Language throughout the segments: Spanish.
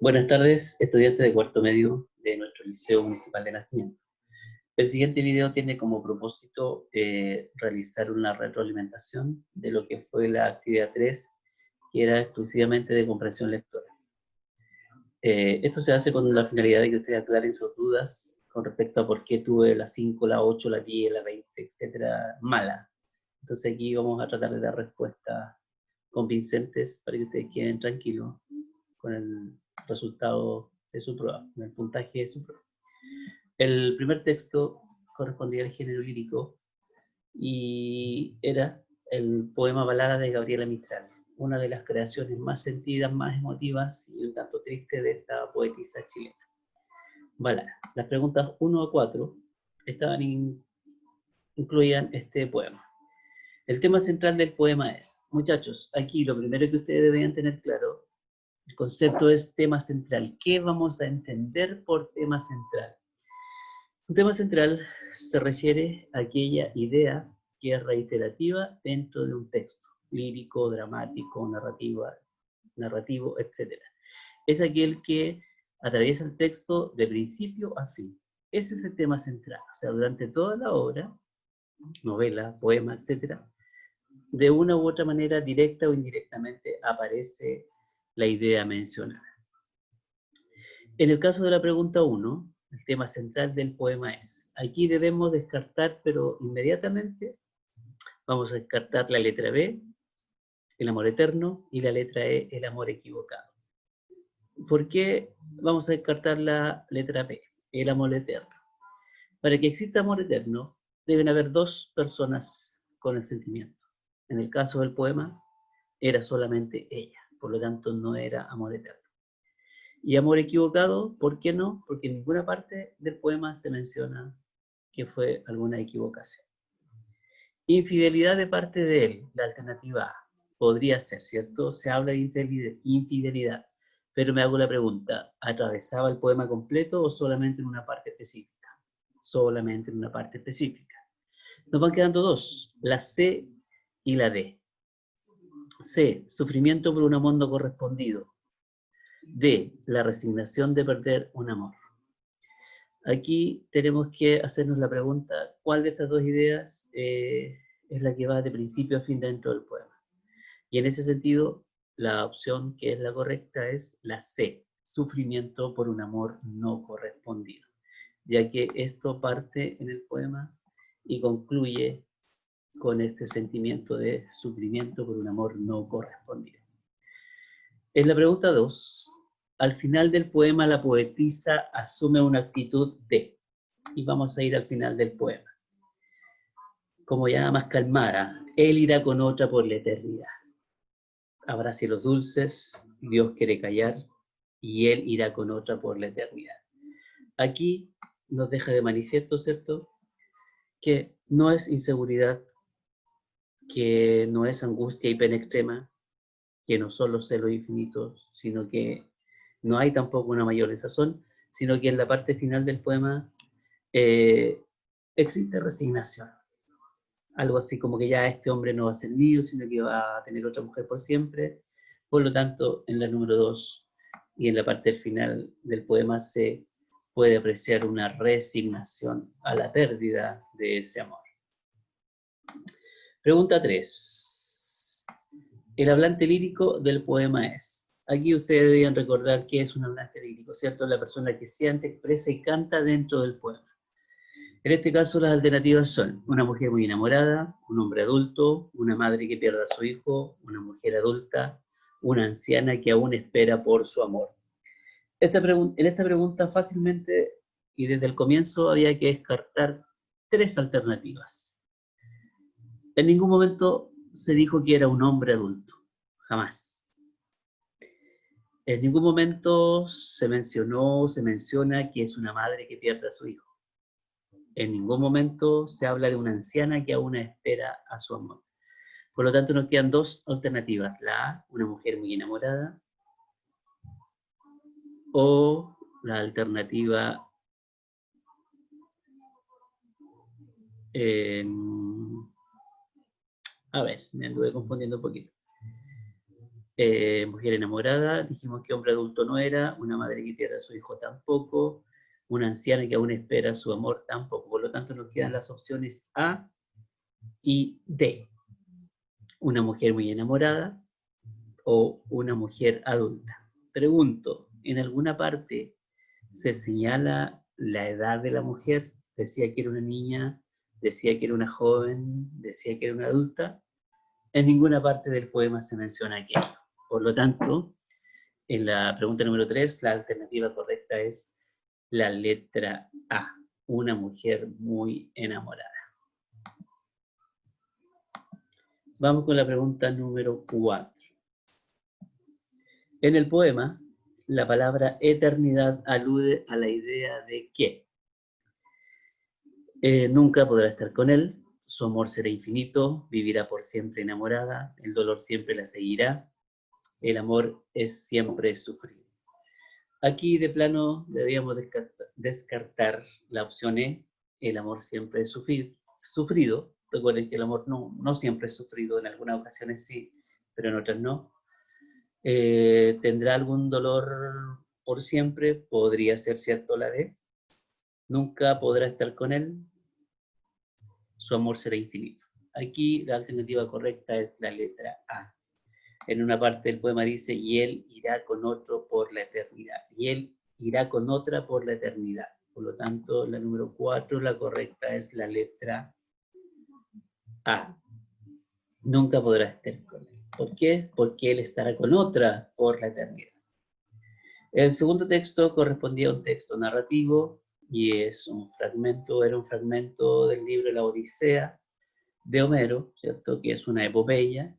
Buenas tardes, estudiantes de cuarto medio de nuestro Liceo Municipal de Nacimiento. El siguiente video tiene como propósito realizar una retroalimentación de lo que fue la actividad 3, que era exclusivamente de comprensión lectora. Esto se hace con la finalidad de que ustedes aclaren sus dudas con respecto a por qué tuve la 5, la 8, la 10, la 20, etcétera, mala. Entonces aquí vamos a tratar de dar respuestas convincentes para que ustedes queden tranquilos con el resultado de su prueba, con el puntaje de su prueba. El primer texto correspondía al género lírico y era el poema Balada de Gabriela Mistral, una de las creaciones más sentidas, más emotivas y un tanto triste de esta poetisa chilena. Balada. Las preguntas 1 a 4 incluían este poema. El tema central del poema es, muchachos, aquí lo primero que ustedes deberían tener claro, el concepto es tema central. ¿Qué vamos a entender por tema central? Un tema central se refiere a aquella idea que es reiterativa dentro de un texto, lírico, dramático, narrativo, etc. Es aquel que atraviesa el texto de principio a fin. Ese es el tema central. O sea, durante toda la obra, novela, poema, etc., de una u otra manera, directa o indirectamente, aparece la idea mencionada. En el caso de la pregunta 1, el tema central del poema es, aquí debemos descartar, pero inmediatamente, vamos a descartar la letra B, el amor eterno, y la letra E, el amor equivocado. ¿Por qué vamos a descartar la letra B, el amor eterno? Para que exista amor eterno, deben haber dos personas con el sentimiento. En el caso del poema, era solamente ella, por lo tanto no era amor eterno. Y amor equivocado, ¿por qué no? Porque en ninguna parte del poema se menciona que fue alguna equivocación. Infidelidad de parte de él, la alternativa A, podría ser, ¿cierto? Se habla de infidelidad, pero me hago la pregunta, ¿atravesaba el poema completo o solamente en una parte específica? Solamente en una parte específica. Nos van quedando dos, la C y la D. C, sufrimiento por un amor no correspondido. D, la resignación de perder un amor. Aquí tenemos que hacernos la pregunta, ¿cuál de estas dos ideas es la que va de principio a fin dentro del poema? Y en ese sentido, la opción que es la correcta es la C, sufrimiento por un amor no correspondido, ya que esto parte en el poema y concluye con este sentimiento de sufrimiento por un amor no correspondido. En la pregunta 2, al final del poema la poetisa asume una actitud de, y vamos a ir al final del poema, como ya más calmada, él irá con otra por la eternidad. Habrá cielos dulces, Dios quiere callar, y él irá con otra por la eternidad. Aquí nos deja de manifiesto, ¿cierto?, que no es inseguridad, que no es angustia y pena extrema, que no son los celos infinitos, sino que no hay tampoco una mayor desazón, sino que en la parte final del poema existe resignación. Algo así como que ya este hombre no va a ser mío, sino que va a tener otra mujer por siempre. Por lo tanto, en la número 2 y en la parte final del poema se puede apreciar una resignación a la pérdida de ese amor. Pregunta 3. El hablante lírico del poema es. Aquí ustedes deberían recordar qué es un hablante lírico, ¿cierto? La persona que siente, expresa y canta dentro del poema. En este caso las alternativas son una mujer muy enamorada, un hombre adulto, una madre que pierde a su hijo, una mujer adulta, una anciana que aún espera por su amor. En esta pregunta fácilmente y desde el comienzo había que descartar tres alternativas. En ningún momento se dijo que era un hombre adulto, jamás. En ningún momento se menciona que es una madre que pierde a su hijo. En ningún momento se habla de una anciana que aún espera a su amor. Por lo tanto, nos quedan dos alternativas. La A, una mujer muy enamorada, o la alternativa a ver, me anduve confundiendo un poquito. mujer enamorada, dijimos que hombre adulto no era, una madre que pierde a su hijo tampoco, una anciana que aún espera su amor tampoco. Por lo tanto, nos quedan las opciones A y D. Una mujer muy enamorada o una mujer adulta. Pregunto, ¿en alguna parte se señala la edad de la mujer? ¿Decía que era una niña? ¿Decía que era una joven? ¿Decía que era una adulta? En ninguna parte del poema se menciona aquello. Por lo tanto, en la pregunta número 3, la alternativa correcta es la letra A, una mujer muy enamorada. Vamos con la pregunta número 4. En el poema, la palabra eternidad alude a la idea de que nunca podrá estar con él, su amor será infinito, vivirá por siempre enamorada, el dolor siempre la seguirá, el amor es siempre sufrido. Aquí de plano debíamos descartar la opción E, el amor siempre es sufrido. Recuerden que el amor no siempre es sufrido, en algunas ocasiones sí, pero en otras no. ¿Tendrá algún dolor por siempre? Podría ser cierto la D. Nunca podrá estar con él, su amor será infinito. Aquí la alternativa correcta es la letra A. En una parte del poema dice, y él irá con otro por la eternidad. Y él irá con otra por la eternidad. Por lo tanto, la número 4, la correcta es la letra A. Nunca podrá estar con él. ¿Por qué? Porque él estará con otra por la eternidad. El segundo texto correspondía a un texto narrativo y era un fragmento del libro La Odisea de Homero, ¿cierto? Que es una epopeya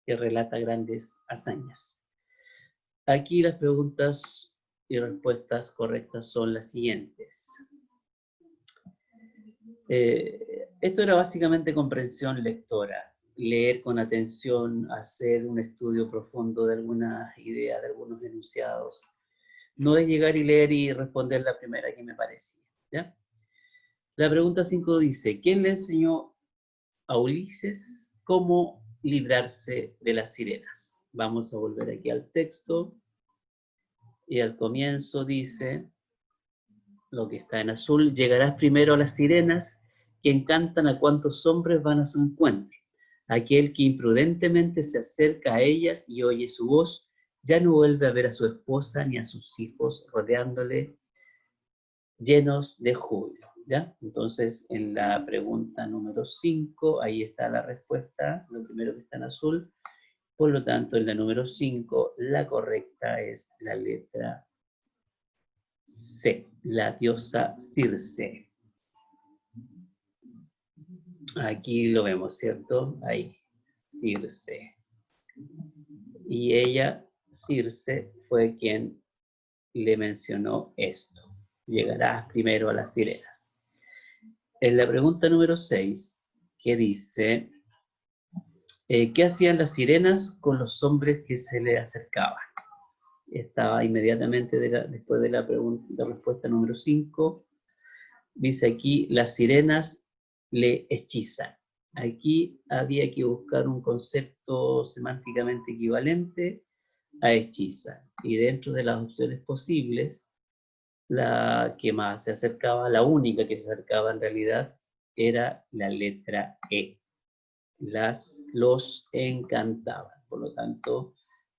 que relata grandes hazañas. Aquí las preguntas y respuestas correctas son las siguientes. Esto era básicamente comprensión lectora, leer con atención, hacer un estudio profundo de algunas ideas, de algunos enunciados. No es llegar y leer y responder la primera que me parecía, ¿ya? La pregunta 5 dice, ¿quién le enseñó a Ulises cómo librarse de las sirenas? Vamos a volver aquí al texto. Y al comienzo dice, lo que está en azul, llegarás primero a las sirenas que encantan a cuantos hombres van a su encuentro. Aquel que imprudentemente se acerca a ellas y oye su voz, ya no vuelve a ver a su esposa ni a sus hijos rodeándole llenos de júbilo. ¿Ya? Entonces, en la pregunta número 5, ahí está la respuesta, lo primero que está en azul. Por lo tanto, en la número 5, la correcta es la letra C, la diosa Circe. Aquí lo vemos, ¿cierto? Ahí, Circe. Y ella, Circe, fue quien le mencionó esto. Llegarás primero a las sirenas. En la pregunta número 6, que dice, ¿qué hacían las sirenas con los hombres que se le acercaban? Estaba inmediatamente después de la respuesta número 5. Dice aquí, las sirenas le hechizan. Aquí había que buscar un concepto semánticamente equivalente a hechiza. Y dentro de las opciones posibles, la que más se acercaba, la única que se acercaba en realidad, era la letra E. Los encantaban. Por lo tanto,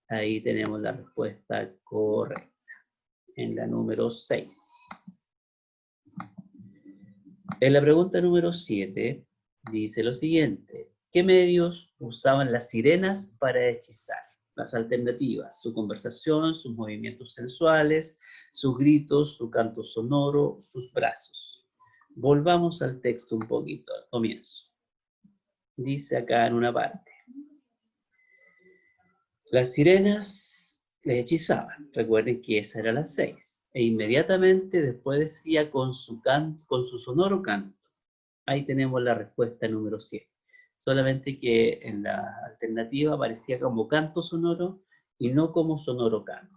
ahí tenemos la respuesta correcta, en la número 6. En la pregunta número 7 dice lo siguiente, ¿qué medios usaban las sirenas para hechizar? Las alternativas, su conversación, sus movimientos sensuales, sus gritos, su canto sonoro, sus brazos. Volvamos al texto un poquito, al comienzo. Dice acá en una parte, las sirenas le hechizaban, recuerden que esa era la 6, e inmediatamente después decía con su sonoro canto. Ahí tenemos la respuesta número 7. Solamente que en la alternativa aparecía como canto sonoro y no como sonoro canto.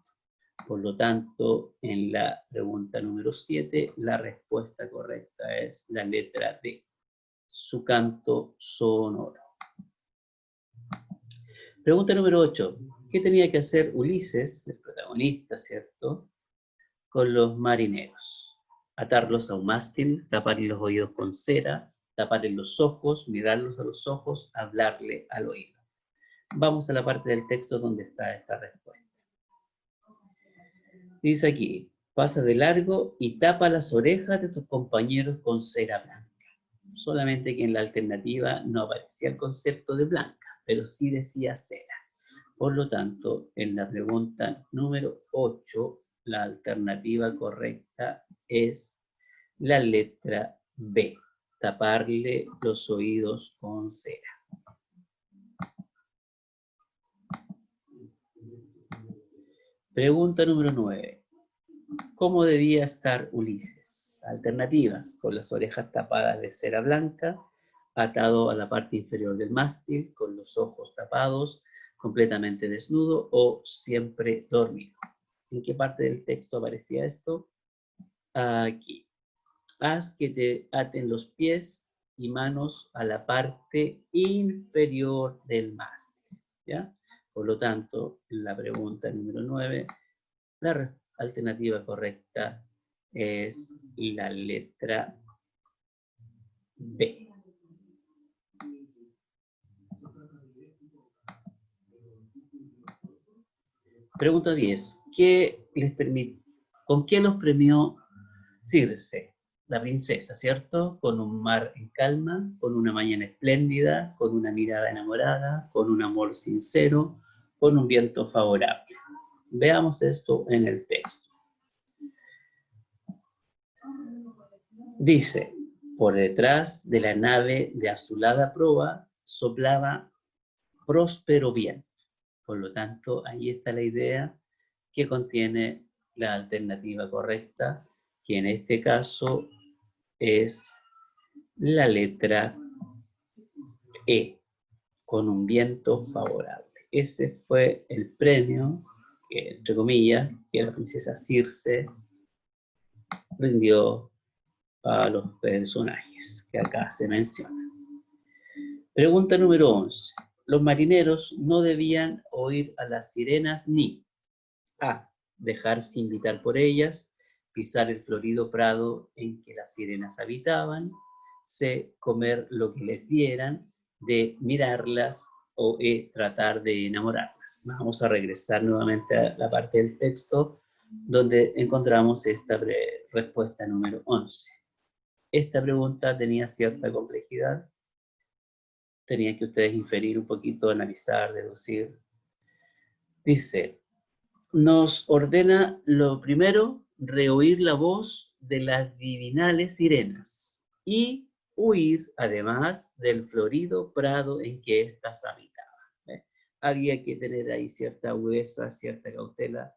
Por lo tanto, en la pregunta número 7, la respuesta correcta es la letra D, su canto sonoro. Pregunta número 8. ¿Qué tenía que hacer Ulises, el protagonista, ¿cierto?, con los marineros? Atarlos a un mástil, taparles los oídos con cera, taparles los ojos, mirarlos a los ojos, hablarle al oído. Vamos a la parte del texto donde está esta respuesta. Dice aquí, pasa de largo y tapa las orejas de tus compañeros con cera blanca. Solamente que en la alternativa no aparecía el concepto de blanca, pero sí decía cera. Por lo tanto, en la pregunta número 8, la alternativa correcta es la letra B, taparle los oídos con cera. Pregunta número 9. ¿Cómo debía estar Ulises? Alternativas: con las orejas tapadas de cera blanca, atado a la parte inferior del mástil, con los ojos tapados, completamente desnudo o siempre dormido. ¿En qué parte del texto aparecía esto? Aquí. Haz que te aten los pies y manos a la parte inferior del mástil, ¿ya? Por lo tanto, la pregunta número 9, la alternativa correcta es la letra B. Pregunta 10. ¿Con qué los premió Circe, la princesa, ¿cierto? Con un mar en calma, con una mañana espléndida, con una mirada enamorada, con un amor sincero, con un viento favorable. Veamos esto en el texto. Dice, por detrás de la nave de azulada proa soplaba próspero viento. Por lo tanto, ahí está la idea que contiene la alternativa correcta, que en este caso es la letra E, con un viento favorable. Ese fue el premio, entre comillas, que la princesa Circe rindió a los personajes que acá se mencionan. Pregunta número 11. Los marineros no debían oír a las sirenas ni A, dejarse invitar por ellas, pisar el florido prado en que las sirenas habitaban, C, comer lo que les dieran, D, mirarlas o E, tratar de enamorarlas. Vamos a regresar nuevamente a la parte del texto donde encontramos esta respuesta número 11. Esta pregunta tenía cierta complejidad. Tenían que ustedes inferir un poquito, analizar, deducir. Dice, nos ordena lo primero, reoír la voz de las divinales sirenas y huir además del florido prado en que éstas habitaban. Había que tener ahí cierta agudeza, cierta cautela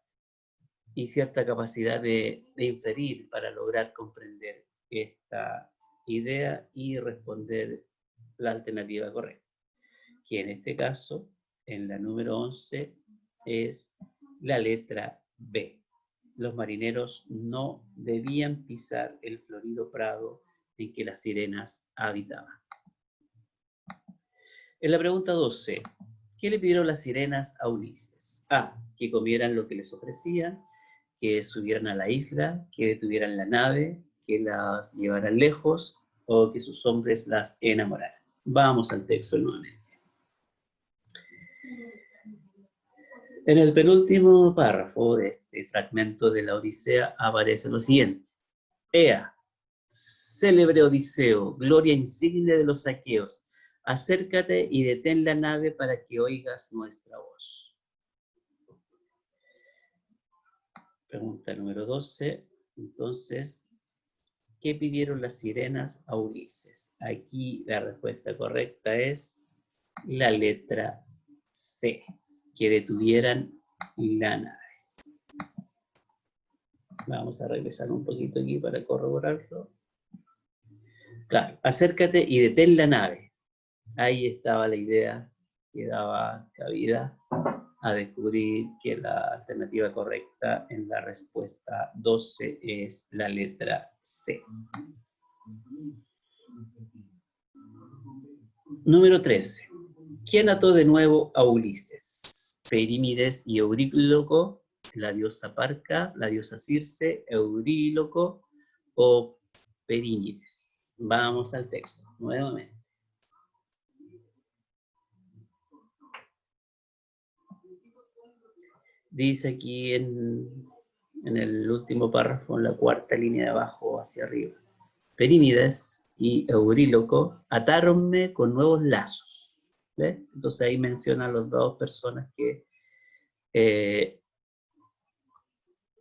y cierta capacidad de inferir para lograr comprender esta idea y responder la alternativa correcta, que en este caso, en la número 11, es la letra B. Los marineros no debían pisar el florido prado en que las sirenas habitaban. En la pregunta 12, ¿qué le pidieron las sirenas a Ulises? A, que comieran lo que les ofrecían, que subieran a la isla, que detuvieran la nave, que las llevaran lejos o que sus hombres las enamoraran. Vamos al texto nuevamente. En el penúltimo párrafo de este fragmento de la Odisea aparece lo siguiente. Ea, célebre Odiseo, gloria insigne de los aqueos, acércate y detén la nave para que oigas nuestra voz. Pregunta número 12. Entonces, ¿qué pidieron las sirenas a Ulises? Aquí la respuesta correcta es la letra C, que detuvieran la nave. Vamos a regresar un poquito aquí para corroborarlo. Claro, acércate y detén la nave. Ahí estaba la idea que daba cabida a descubrir que la alternativa correcta en la respuesta 12 es la letra C. Número 13. ¿Quién ató de nuevo a Ulises? Perímides y Euríloco, la diosa Parca, la diosa Circe, Euríloco o Perímides. Vamos al texto, nuevamente. Dice aquí en el último párrafo, en la cuarta línea de abajo hacia arriba. Perímides y Euríloco atáronme con nuevos lazos. ¿Ves? Entonces ahí menciona a las dos personas que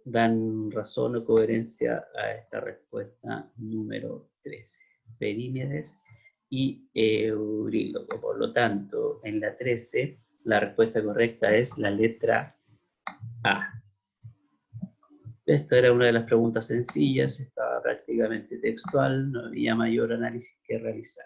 dan razón o coherencia a esta respuesta número 13. Perímides y Euríloco. Por lo tanto, en la 13, la respuesta correcta es la letra A. Esta era una de las preguntas sencillas, estaba prácticamente textual, no había mayor análisis que realizar.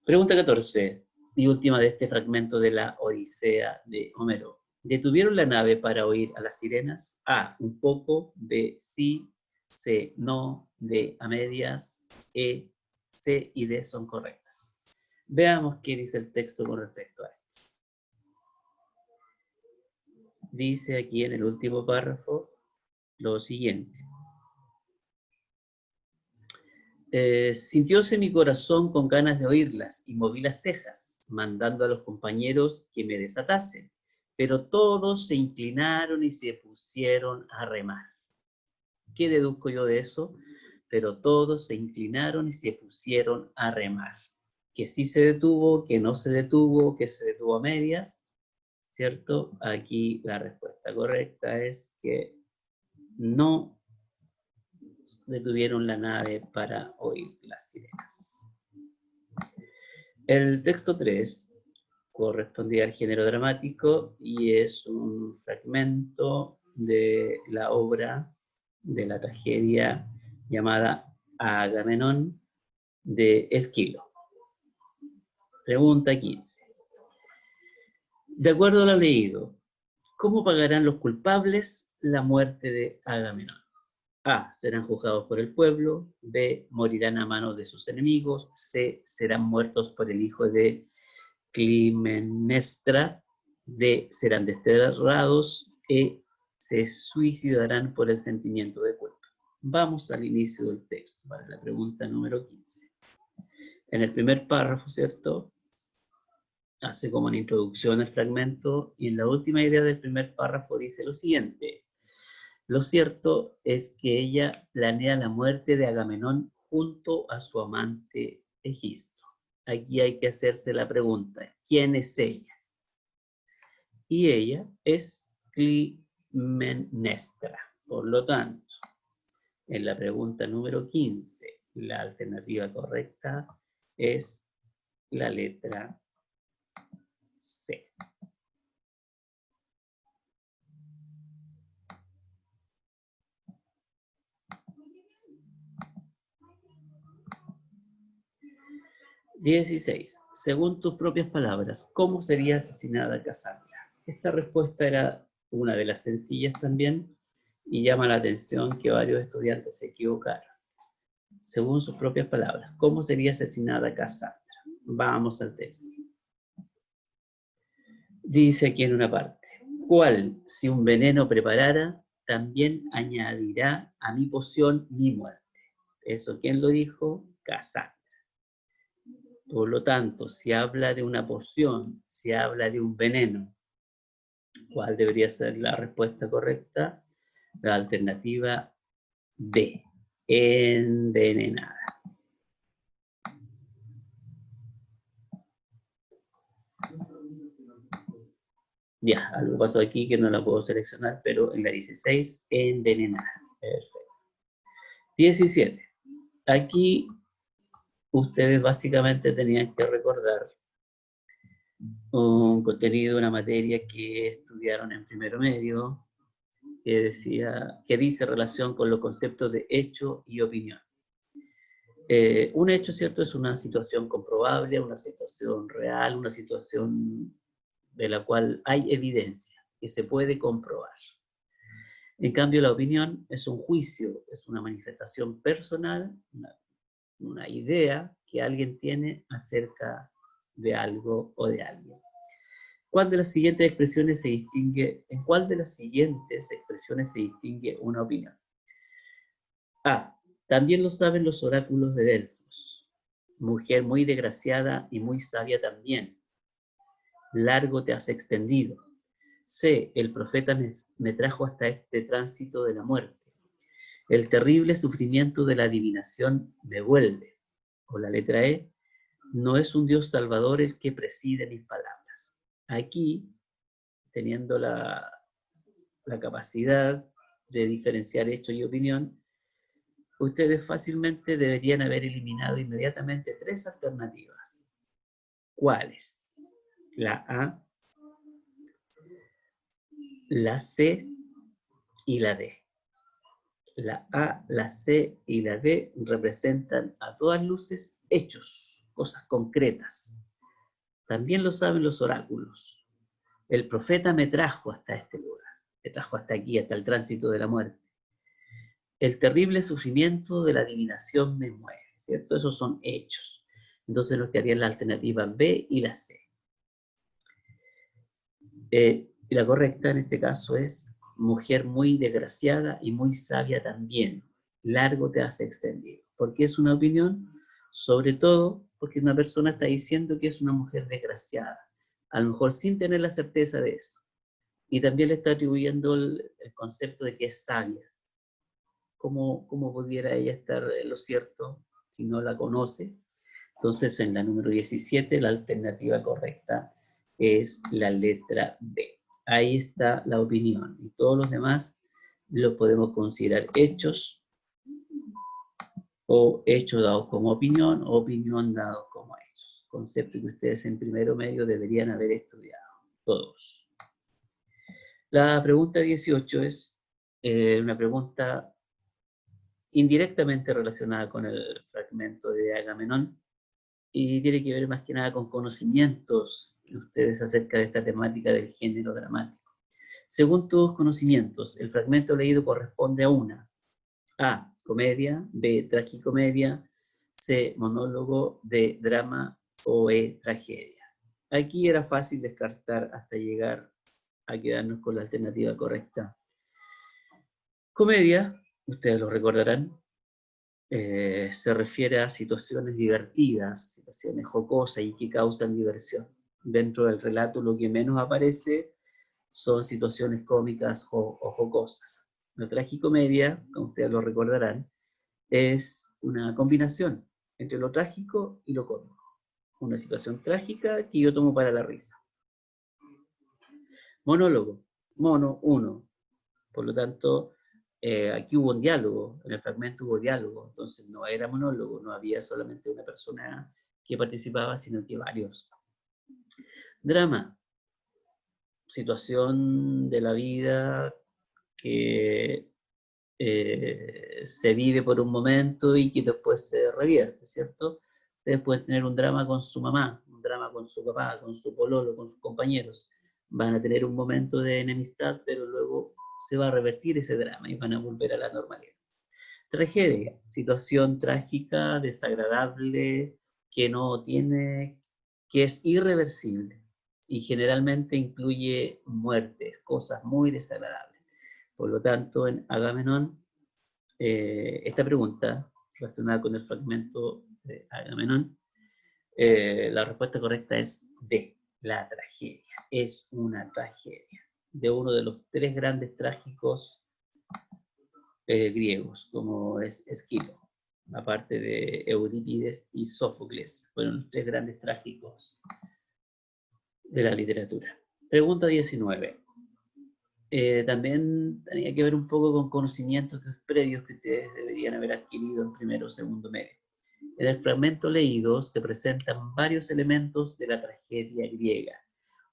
Pregunta 14, y última de este fragmento de la Odisea de Homero. ¿Detuvieron la nave para oír a las sirenas? A, un poco, B, sí, C, no, D, a medias, E, C y D son correctas. Veamos qué dice el texto con respecto a esto. Dice aquí en el último párrafo lo siguiente. Sintióse mi corazón con ganas de oírlas y moví las cejas, mandando a los compañeros que me desatasen, pero todos se inclinaron y se pusieron a remar. ¿Qué deduzco yo de eso? Pero todos se inclinaron y se pusieron a remar. Que sí se detuvo, que no se detuvo, que se detuvo a medias, ¿cierto? Aquí la respuesta correcta es que no detuvieron la nave para oír las sirenas. El texto 3 correspondía al género dramático y es un fragmento de la obra de la tragedia llamada Agamenón de Esquilo. Pregunta 15. De acuerdo a lo leído, ¿cómo pagarán los culpables la muerte de Agamenón? A, serán juzgados por el pueblo. B, morirán a manos de sus enemigos. C, serán muertos por el hijo de Climenestra. D, serán desterrados. E, se suicidarán por el sentimiento de culpa. Vamos al inicio del texto, para la pregunta número 15. En el primer párrafo, ¿cierto? Hace como una introducción al fragmento y en la última idea del primer párrafo dice lo siguiente. Lo cierto es que ella planea la muerte de Agamenón junto a su amante Egisto. Aquí hay que hacerse la pregunta, ¿quién es ella? Y ella es Climenestra. Por lo tanto, en la pregunta número 15, la alternativa correcta es la letra C. (16) Según tus propias palabras, ¿cómo sería asesinada Casandra? Esta respuesta era una de las sencillas también y llama la atención que varios estudiantes se equivocaron. Según sus propias palabras, ¿cómo sería asesinada Casandra? Vamos al texto. Dice aquí en una parte, ¿cuál, si un veneno preparara, también añadirá a mi poción mi muerte? ¿Eso quién lo dijo? Casandra. Por lo tanto, si habla de una poción, si habla de un veneno, ¿cuál debería ser la respuesta correcta? La alternativa B, envenenada. Ya, algo pasó aquí que no la puedo seleccionar, pero en la 16, envenenada. Perfecto. 17. Aquí ustedes básicamente tenían que recordar un contenido, una materia que estudiaron en primero medio, que dice relación con los conceptos de hecho y opinión. Un hecho, ¿cierto?, es una situación comprobable, una situación real, una situación de la cual hay evidencia, que se puede comprobar. En cambio, la opinión es un juicio, es una manifestación personal, una idea que alguien tiene acerca de algo o de alguien. ¿Cuál de las siguientes expresiones se distingue, en cuál de las siguientes expresiones se distingue una opinión? A. También lo saben los oráculos de Delfos. Mujer muy desgraciada y muy sabia también. Largo te has extendido. C. El profeta me trajo hasta este tránsito de la muerte. El terrible sufrimiento de la adivinación me vuelve. O la letra E. No es un Dios salvador el que preside mis palabras. Aquí, teniendo la capacidad de diferenciar hecho y opinión, ustedes fácilmente deberían haber eliminado inmediatamente 3 alternativas. ¿Cuáles? La A, la C y la D. La A, la C y la D representan a todas luces hechos, cosas concretas. También lo saben los oráculos. El profeta me trajo hasta este lugar, me trajo hasta aquí, hasta el tránsito de la muerte. El terrible sufrimiento de la adivinación me mueve, ¿cierto? Esos son hechos. Entonces nos quedaría la alternativa B y la C. Y la correcta en este caso es mujer muy desgraciada y muy sabia también. Largo te has extendido. ¿Por qué es una opinión? Sobre todo porque una persona está diciendo que es una mujer desgraciada, a lo mejor sin tener la certeza de eso. Y también le está atribuyendo el concepto de que es sabia. ¿Cómo pudiera ella estar en lo cierto si no la conoce? Entonces, en la número 17, la alternativa correcta es la letra B. Ahí está la opinión. Y todos los demás los podemos considerar hechos, o hechos dados como opinión, o opinión dados como hechos. Concepto que ustedes en primero medio deberían haber estudiado, todos. La pregunta 18 es una pregunta indirectamente relacionada con el fragmento de Agamenón, y tiene que ver más que nada con conocimientos de ustedes acerca de esta temática del género dramático. Según tus conocimientos, el fragmento leído corresponde a una: A, comedia; B, tragicomedia; C, monólogo; D, drama; o E, tragedia. Aquí era fácil descartar hasta llegar a quedarnos con la alternativa correcta. Comedia, ustedes lo recordarán, se refiere a situaciones divertidas, situaciones jocosas y que causan diversión. Dentro del relato lo que menos aparece son situaciones cómicas o jocosas. La tragicomedia, como ustedes lo recordarán, es una combinación entre lo trágico y lo cómico. Una situación trágica que yo tomo para la risa. Monólogo, mono, uno. Por lo tanto, aquí hubo un diálogo, en el fragmento hubo diálogo, entonces no era monólogo, no había solamente una persona que participaba, sino que varios. Drama, situación de la vida que se vive por un momento y que después se revierte, ¿cierto? Ustedes pueden tener un drama con su mamá, un drama con su papá, con su pololo, con sus compañeros. Van a tener un momento de enemistad, pero luego se va a revertir ese drama y van a volver a la normalidad. Tragedia, situación trágica, desagradable, que no tiene, que es irreversible y generalmente incluye muertes, cosas muy desagradables. Por lo tanto, en Agamenón, esta pregunta relacionada con el fragmento de Agamenón, la respuesta correcta es D, la tragedia. Es una tragedia de uno de los 3 grandes trágicos griegos, como es Esquilo, aparte de Eurípides y Sófocles. Fueron los 3 grandes trágicos de la literatura. Pregunta 19. También tenía que ver un poco con conocimientos previos que ustedes deberían haber adquirido en primero o segundo medio. En el fragmento leído se presentan varios elementos de la tragedia griega.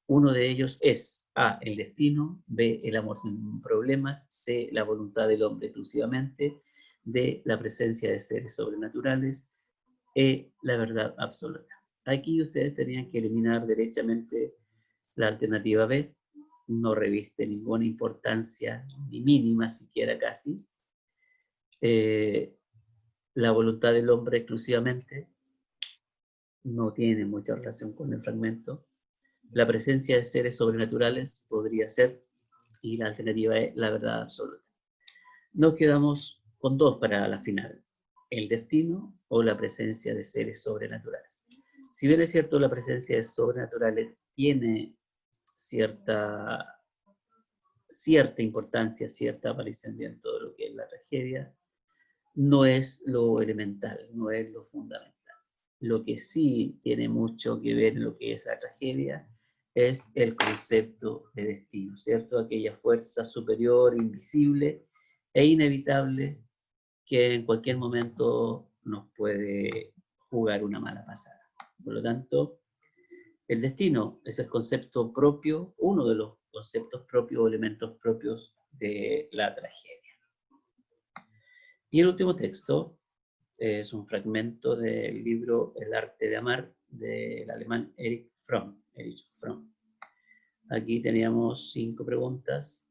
Uno de ellos es A, el destino; B, el amor sin problemas; C, la voluntad del hombre exclusivamente; D, la presencia de seres sobrenaturales; E, la verdad absoluta. Aquí ustedes tenían que eliminar derechamente la alternativa B. No reviste ninguna importancia, ni mínima siquiera casi. La voluntad del hombre exclusivamente no tiene mucha relación con el fragmento. La presencia de seres sobrenaturales podría ser, y la alternativa es la verdad absoluta. Nos quedamos con dos para la final: el destino o la presencia de seres sobrenaturales. Si bien es cierto, la presencia de sobrenaturales tiene cierta importancia, cierta aparición dentro de lo que es la tragedia, no es lo elemental, no es lo fundamental. Lo que sí tiene mucho que ver en lo que es la tragedia es el concepto de destino, ¿cierto? Aquella fuerza superior, invisible e inevitable que en cualquier momento nos puede jugar una mala pasada. Por lo tanto, el destino es el concepto propio, uno de los conceptos propios o elementos propios de la tragedia. Y el último texto es un fragmento del libro El arte de amar del alemán Erich Fromm. Aquí teníamos 5 preguntas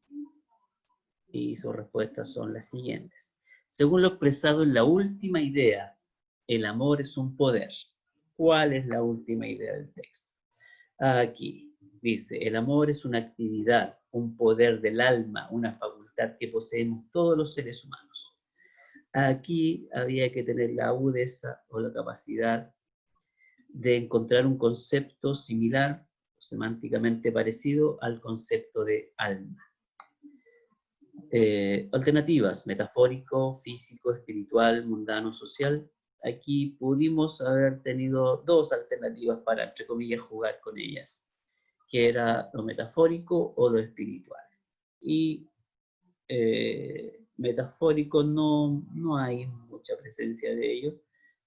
y sus respuestas son las siguientes. Según lo expresado en la última idea, el amor es un poder. ¿Cuál es la última idea del texto? Aquí dice, el amor es una actividad, un poder del alma, una facultad que poseemos todos los seres humanos. Aquí había que tener la agudeza o la capacidad de encontrar un concepto similar, semánticamente parecido al concepto de alma. Alternativas: metafórico, físico, espiritual, mundano, social. Aquí pudimos haber tenido 2 alternativas para, entre comillas, jugar con ellas, que era lo metafórico o lo espiritual. Y metafórico no hay mucha presencia de ello,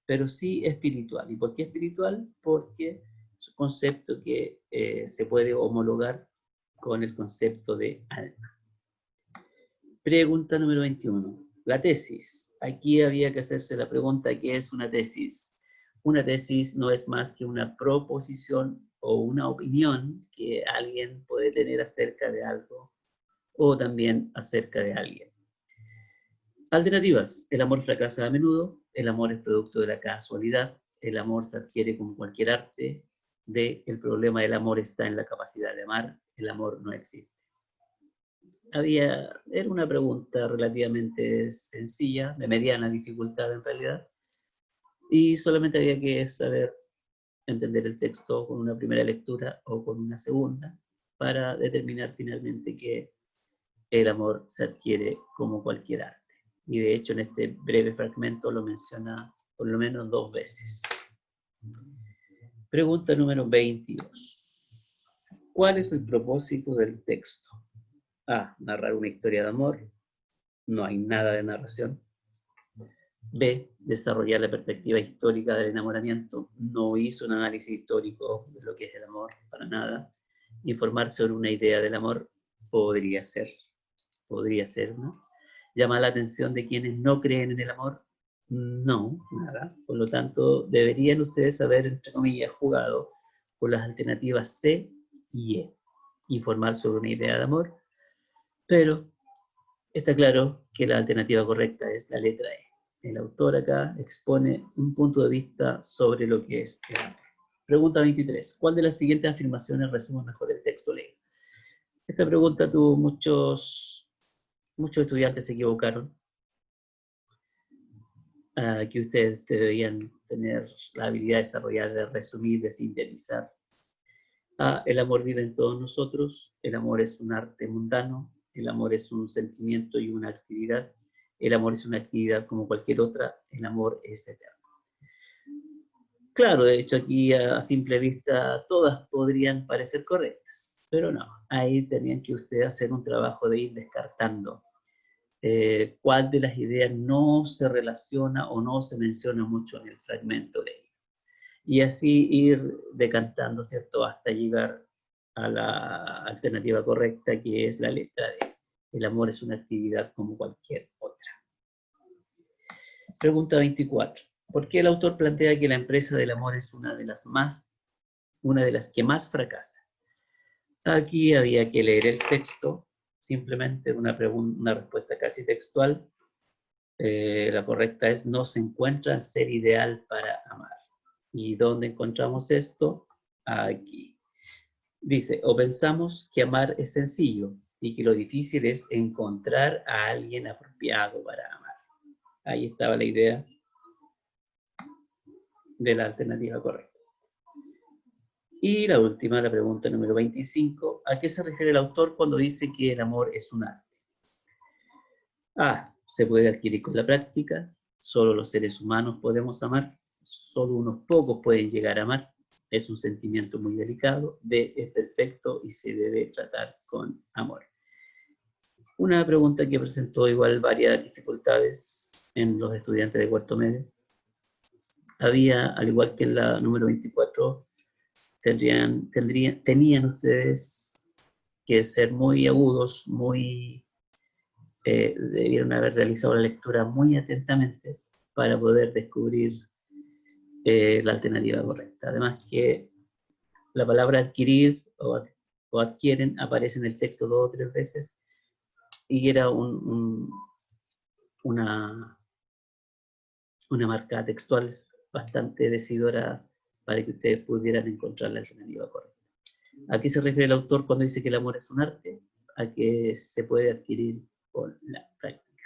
pero sí espiritual. ¿Y por qué espiritual? Porque es un concepto que se puede homologar con el concepto de alma. Pregunta número 21. La tesis. Aquí había que hacerse la pregunta: ¿qué es una tesis? Una tesis no es más que una proposición o una opinión que alguien puede tener acerca de algo o también acerca de alguien. Alternativas: el amor fracasa a menudo, el amor es producto de la casualidad, el amor se adquiere como cualquier arte, el problema del amor está en la capacidad de amar, el amor no existe. Era una pregunta relativamente sencilla, de mediana dificultad en realidad, y solamente había que saber entender el texto con una primera lectura o con una segunda para determinar finalmente que el amor se adquiere como cualquier arte. Y de hecho en este breve fragmento lo menciona por lo menos 2 veces. Pregunta número 22. ¿Cuál es el propósito del texto? A. Narrar una historia de amor. No hay nada de narración. B. Desarrollar la perspectiva histórica del enamoramiento. No hizo un análisis histórico de lo que es el amor, para nada. Informar sobre una idea del amor. Podría ser, ¿no? Llamar la atención de quienes no creen en el amor. No, nada. Por lo tanto, deberían ustedes haber, entre comillas, jugado con las alternativas C y E. Informar sobre una idea de amor, pero está claro que la alternativa correcta es la letra E. El autor acá expone un punto de vista sobre lo que es el amor. Pregunta 23. ¿Cuál de las siguientes afirmaciones resume mejor el texto leído? Esta pregunta tuvo muchos estudiantes se equivocaron. Que ustedes deberían tener la habilidad desarrollada de resumir, de sintetizar. El amor vive en todos nosotros, el amor es un arte mundano, el amor es un sentimiento y una actividad, el amor es una actividad como cualquier otra, el amor es eterno. Claro, de hecho aquí a simple vista todas podrían parecer correctas, pero no, ahí tenían que ustedes hacer un trabajo de ir descartando cuál de las ideas no se relaciona o no se menciona mucho en el fragmento leído. Y así ir decantando, ¿cierto?, hasta llegar a la alternativa correcta, que es la letra D. El amor es una actividad como cualquier otra. Pregunta 24. ¿Por qué el autor plantea que la empresa del amor es una de las que más fracasa? Aquí había que leer el texto, simplemente una respuesta casi textual. La correcta es: no se encuentra el ser ideal para amar. ¿Y dónde encontramos esto? Aquí. Dice, o pensamos que amar es sencillo y que lo difícil es encontrar a alguien apropiado para amar. Ahí estaba la idea de la alternativa correcta. Y la última, la pregunta número 25, ¿a qué se refiere el autor cuando dice que el amor es un arte? A, se puede adquirir con la práctica, solo los seres humanos podemos amar, solo unos pocos pueden llegar a amar, es un sentimiento muy delicado, B, es perfecto y se debe tratar con amor. Una pregunta que presentó igual varias dificultades en los estudiantes de cuarto medio. Había, al igual que en la número 24, tenían ustedes que ser muy agudos, debieron haber realizado la lectura muy atentamente para poder descubrir la alternativa correcta. Además que la palabra adquirir o adquieren aparece en el texto 2 o 3 veces y era una marca textual bastante decidora para que ustedes pudieran encontrar la alternativa correcta. ¿A qué se refiere el autor cuando dice que el amor es un arte? A que se puede adquirir con la práctica.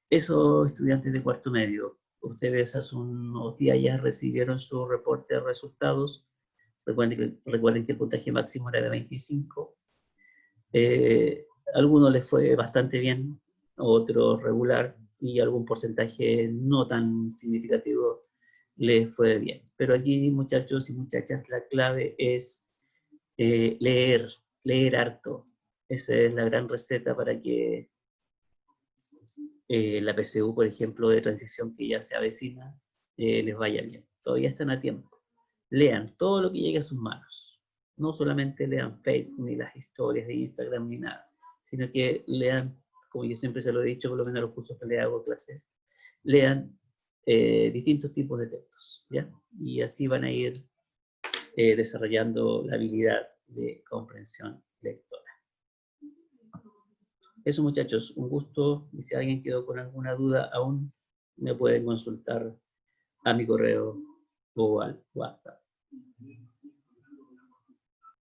Eso, estudiantes de cuarto medio, ustedes hace unos días ya recibieron su reporte de resultados. Recuerden que el puntaje máximo era de 25. Algunos les fue bastante bien, otros regular, y algún porcentaje no tan significativo les fue bien. Pero aquí, muchachos y muchachas, la clave es leer harto. Esa es la gran receta para que la PSU, por ejemplo, de transición que ya se avecina, les vaya bien. Todavía están a tiempo. Lean todo lo que llegue a sus manos. No solamente lean Facebook, ni las historias de Instagram, ni nada, sino que lean, como yo siempre se lo he dicho, por lo menos los cursos que le hago clases, lean distintos tipos de textos, ¿ya? Y así van a ir desarrollando la habilidad de comprensión lectora. Eso, muchachos, un gusto, y si alguien quedó con alguna duda aún, me pueden consultar a mi correo o al WhatsApp.